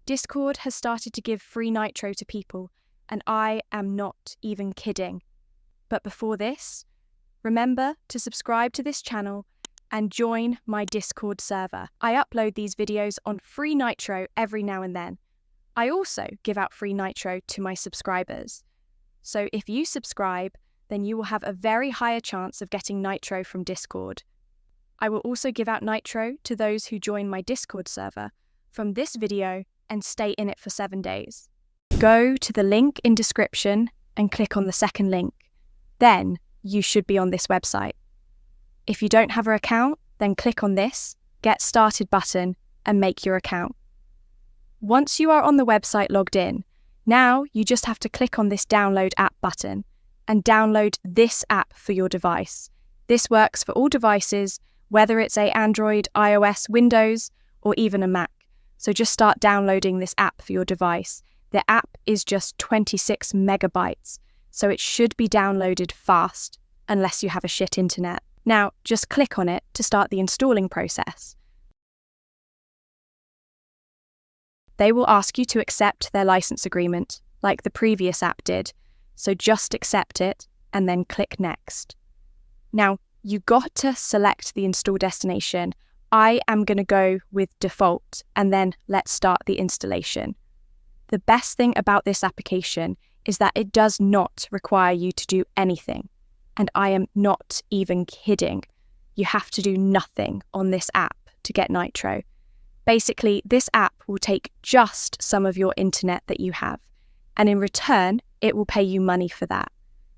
Discord has started to give free Nitro to people, and I am not even kidding. But before this, remember to subscribe to this channel and join my Discord server. I upload these videos on free Nitro every now and then. I also give out free Nitro to my subscribers. So if you subscribe, then you will have a very higher chance of getting Nitro from Discord. I will also give out Nitro to those who join my Discord server from this video and stay in it for 7 days. Go to the link in description and click on the second link. Then you should be on this website. If you don't have an account, then click on this Get Started button and make your account. Once you are on the website logged in, now you just have to click on this Download App button and download this app for your device. This works for all devices, whether it's an Android, iOS, Windows, or even a Mac. So just start downloading this app for your device. The app is just 26 megabytes, so it should be downloaded fast, unless you have a shit internet. Now, just click on it to start the installing process. They will ask you to accept their license agreement, like the previous app did, so just accept it and then click Next. Now, you got to select the install destination. I am going to go with default, and then let's start the installation. The best thing about this application is that it does not require you to do anything, and I am not even kidding. You have to do nothing on this app to get Nitro. Basically, this app will take just some of your internet that you have, and in return, it will pay you money for that,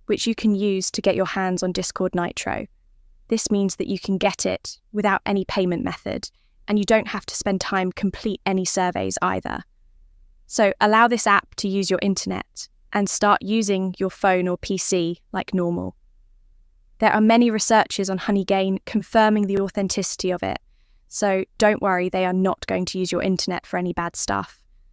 which you can use to get your hands on Discord Nitro. This means that you can get it without any payment method, and you don't have to spend time complete any surveys either. So allow this app to use your internet and start using your phone or PC like normal. There are many researchers on Honeygain confirming the authenticity of it, so don't worry, they are not going to use your internet for any bad stuff.